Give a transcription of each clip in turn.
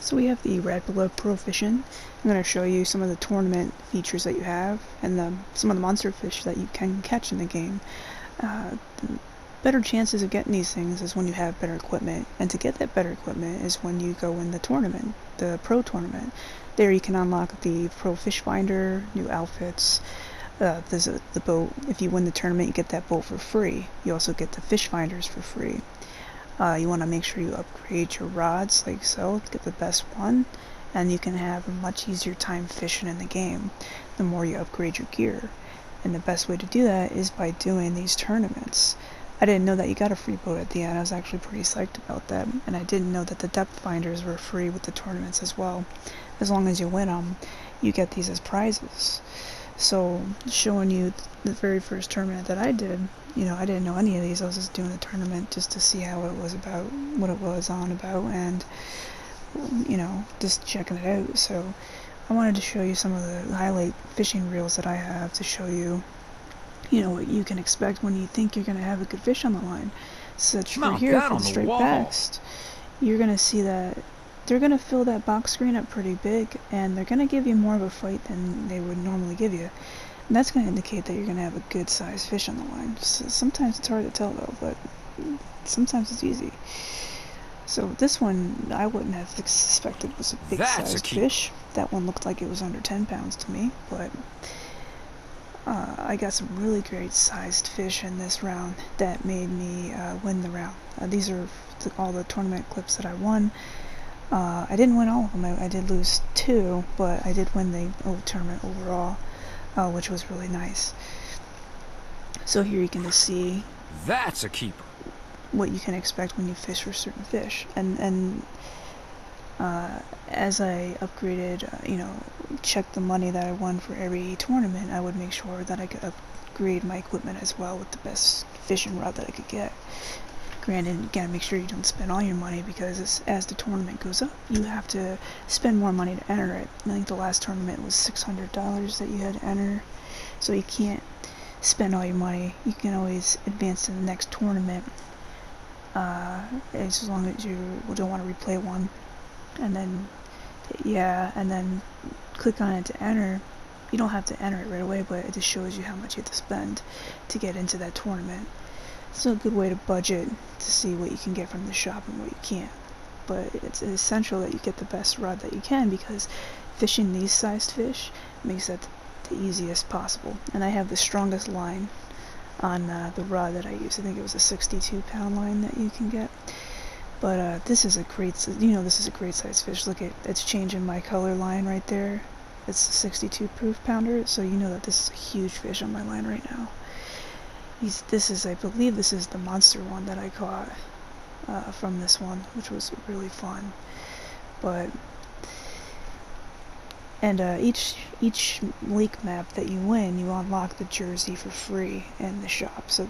So we have the Rapala Pro fishing. I'm going to show you some of the tournament features that you have and some of the monster fish that you can catch in the game. The better chances of getting these things is when you have better equipment, and to get that better equipment is when you go in the tournament, the Pro tournament. There you can unlock the Pro Fish Finder, new outfits. There's the boat. If you win the tournament, you get that boat for free. You also get the fish finders for free. You want to make sure you upgrade your rods like so to get the best one, and you can have a much easier time fishing in the game the more you upgrade your gear. And the best way to do that is by doing these tournaments. I didn't know that you got a free boat at the end. I was actually pretty psyched about that, and I didn't know that the depth finders were free with the tournaments as well. As long as you win them, you get these as prizes. So, showing you the very first tournament that I did, I didn't know any of these. I was just doing the tournament just to see how it was about, what it was on about, and, just checking it out. So, I wanted to show you some of the highlight fishing reels that I have to show you, what you can expect when you think you're going to have a good fish on the line. Such for here, for the straight bass, you're going to see that they're going to fill that box screen up pretty big, and they're going to give you more of a fight than they would normally give you. And that's going to indicate that you're going to have a good sized fish on the line. So sometimes it's hard to tell though, but sometimes it's easy. So this one I wouldn't have suspected was a big sized fish. That one looked like it was under 10 pounds to me, but I got some really great sized fish in this round that made me win the round. These are all the tournament clips that I won. I didn't win all of them. I did lose 2, but I did win the tournament overall, which was really nice. So here you can just see that's a keeper. What you can expect when you fish for certain fish, and as I upgraded, checked the money that I won for every tournament, I would make sure that I could upgrade my equipment as well with the best fishing rod that I could get. Granted, you gotta make sure you don't spend all your money, because as the tournament goes up, you have to spend more money to enter it. I think the last tournament was $600 that you had to enter, so you can't spend all your money. You can always advance to the next tournament, as long as you don't want to replay one. And then, and then click on it to enter. You don't have to enter it right away, but it just shows you how much you have to spend to get into that tournament. It's a good way to budget to see what you can get from the shop and what you can't. But it's essential that you get the best rod that you can, because fishing these sized fish makes that the easiest possible. And I have the strongest line on the rod that I use. I think it was a 62-pound line that you can get. But this is a great, this is a great size fish. Look at, it's changing my color line right there. It's a 62 proof pounder, so you know that this is a huge fish on my line right now. I believe this is the monster one that I caught from this one, which was really fun. Each lake map that you win, you unlock the jersey for free in the shop. So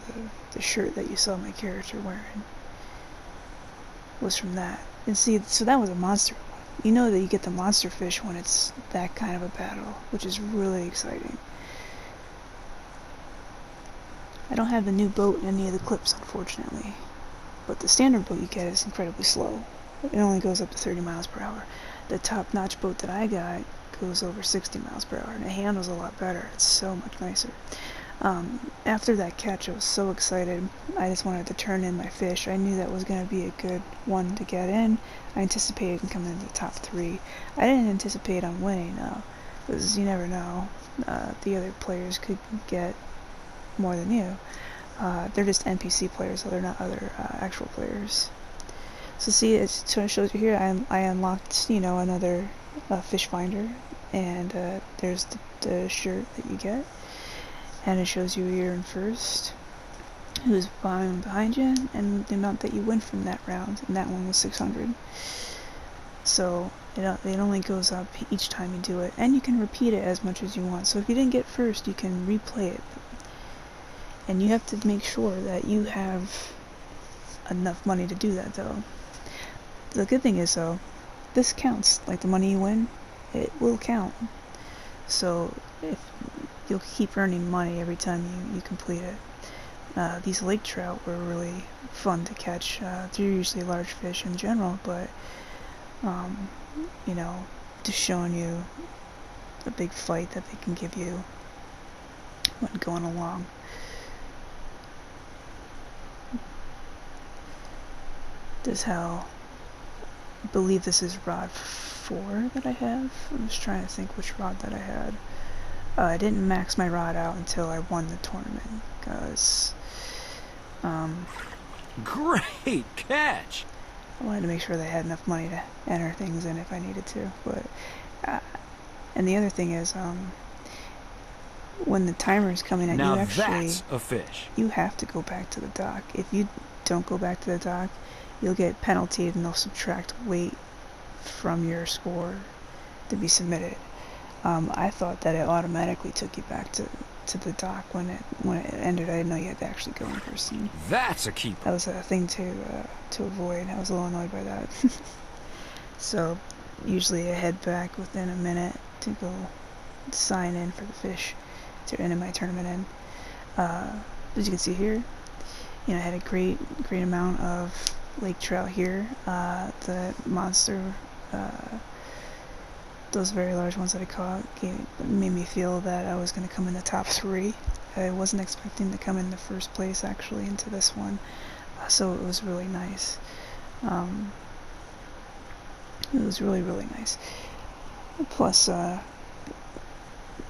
the shirt that you saw my character wearing was from that. And see, so that was a monster one. You know that you get the monster fish when it's that kind of a battle, which is really exciting. I don't have the new boat in any of the clips, unfortunately, but the standard boat you get is incredibly slow. It only goes up to 30 miles per hour. The top-notch boat that I got goes over 60 miles per hour, and it handles a lot better. It's so much nicer. After that catch, I was so excited. I just wanted to turn in my fish. I knew that was going to be a good one to get in. I anticipated coming into the top 3. I didn't anticipate on winning, though, because you never know. The other players could get more than you. They're just NPC players, so they're not other actual players. So see, it shows you here, I unlocked, another fish finder, and there's the shirt that you get, and it shows you you're in first, who's behind you, and the amount that you win from that round, and that one was 600. So it only goes up each time you do it, and you can repeat it as much as you want. So if you didn't get first, you can replay it. And you have to make sure that you have enough money to do that, though. The good thing is, though, this counts. Like, the money you win, it will count. So if you'll keep earning money every time you complete it. These lake trout were really fun to catch. They're usually large fish in general, but you know, just showing you the big fight that they can give you when going along. This is how, I believe this is rod 4 that I have. I'm just trying to think which rod that I had. I didn't max my rod out until I won the tournament, because Great catch! I wanted to make sure they had enough money to enter things in if I needed to. But and the other thing is, when the timer is coming at Now you, actually, that's a fish. you have to go back to the dock. If you don't go back to the dock, you'll get penaltied and they'll subtract weight from your score to be submitted. I thought that it automatically took you back to the dock when it ended. I didn't know you had to actually go in person. That's a keeper. That was a thing to avoid. I was a little annoyed by that. So usually I head back within a minute to go sign in for the fish to enter my tournament in. As you can see here, I had a great amount of lake trout here. The monster, those very large ones that I caught, made me feel that I was going to come in the top 3. I wasn't expecting to come in the first place actually into this one, so it was really nice. It was really nice. Plus,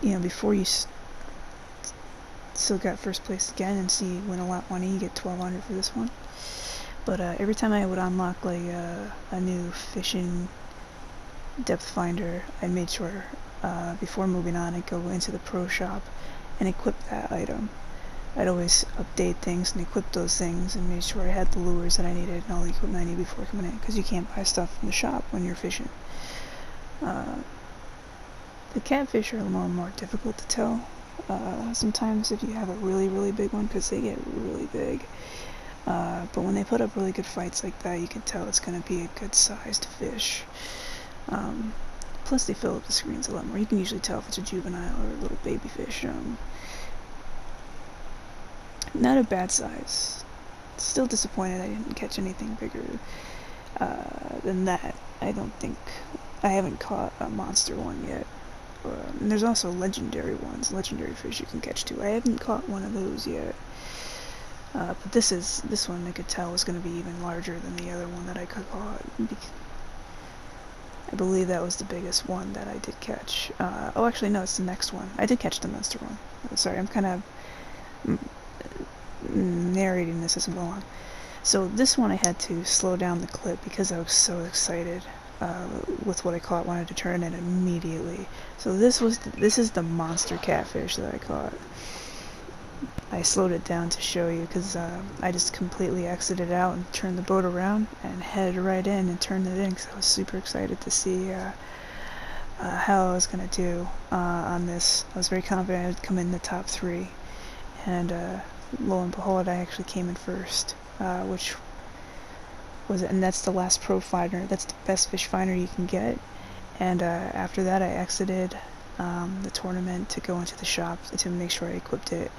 before you still got first place again and see win a lot money, you get 1,200 for this one. But every time I would unlock like a new fishing depth finder, I made sure before moving on I'd go into the pro shop and equip that item. I'd always update things and equip those things and made sure I had the lures that I needed and all the equipment I needed before coming in, because you can't buy stuff from the shop when you're fishing. The catfish are a little more difficult to tell sometimes if you have a really big one, because they get really big. But when they put up really good fights like that, you can tell it's going to be a good sized fish. Plus they fill up the screens a lot more. You can usually tell if it's a juvenile or a little baby fish. Not a bad size. Still disappointed I didn't catch anything bigger than that. I don't think. I haven't caught a monster one yet. And there's also legendary ones, legendary fish you can catch too. I haven't caught one of those yet. But this one I could tell was going to be even larger than the other one that I could caught. I believe that was the biggest one that I did catch. Oh, actually, no, it's the next one. I did catch the monster one. Sorry, I'm kind of narrating this as I'm going on. So this one I had to slow down the clip because I was so excited with what I caught. Wanted to turn it immediately. So this is the monster catfish that I caught. I slowed it down to show you because I just completely exited out and turned the boat around and headed right in and turned it in because I was super excited to see how I was going to do on this. I was very confident I'd come in the top 3, and lo and behold, I actually came in first, which was, and that's the last pro finder. That's the best fish finder you can get. And after that, I exited the tournament to go into the shop to make sure I equipped it.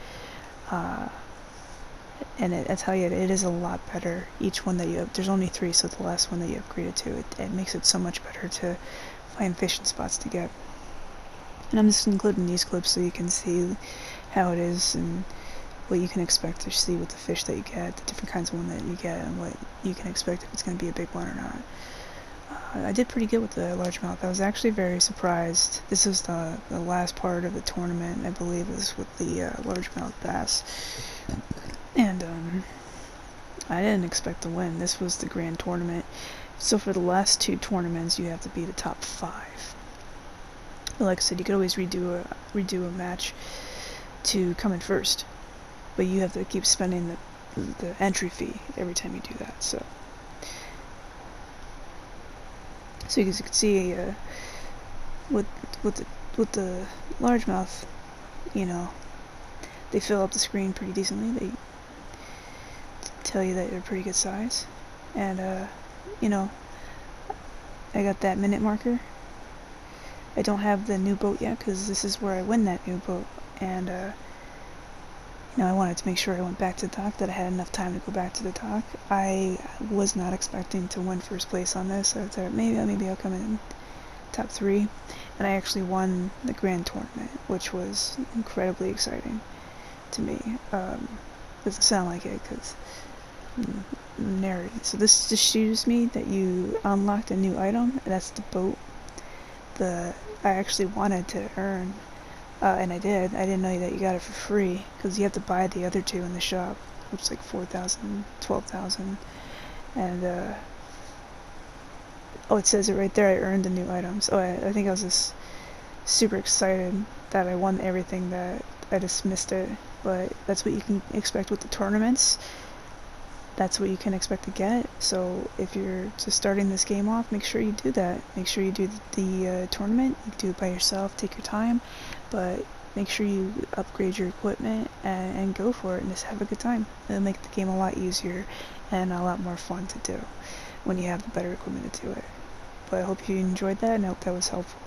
And I tell you, it is a lot better. Each one that you have, there's only 3, so the last one that you upgraded to, it makes it so much better to find fishing spots to get. And I'm just including these clips so you can see how it is and what you can expect to see with the fish that you get, the different kinds of one that you get, and what you can expect if it's going to be a big one or not. I did pretty good with the largemouth. I was actually very surprised. This is the last part of the tournament, I believe, is with the largemouth bass. And I didn't expect to win. This was the grand tournament. So for the last 2 tournaments, you have to be the top 5. But like I said, you could always redo a match to come in first, but you have to keep spending the entry fee every time you do that. So you can see with the largemouth, they fill up the screen pretty decently. They tell you that they're pretty good size, and I got that minute marker. I don't have the new boat yet because this is where I win that new boat, and you know, I wanted to make sure I went back to the dock, that I had enough time to go back to the dock. I was not expecting to win first place on this. I thought maybe I'll come in top 3, and I actually won the grand tournament, which was incredibly exciting to me. Doesn't sound like it because nerd. So this just shows me that you unlocked a new item. That's the boat. I actually wanted to earn, and I did. I didn't know that you got it for free because you have to buy the other 2 in the shop, which is like 4,000, 12,000, and oh, it says it right there. I earned a new item. So I think I was just super excited that I won everything, that I just missed it. But that's what you can expect with the tournaments. That's what you can expect to get. So if you're just starting this game off, make sure you do that. Make sure you do the tournament. You can do it by yourself. Take your time, but make sure you upgrade your equipment and go for it and just have a good time. It'll make the game a lot easier and a lot more fun to do when you have the better equipment to do it. But I hope you enjoyed that, and I hope that was helpful.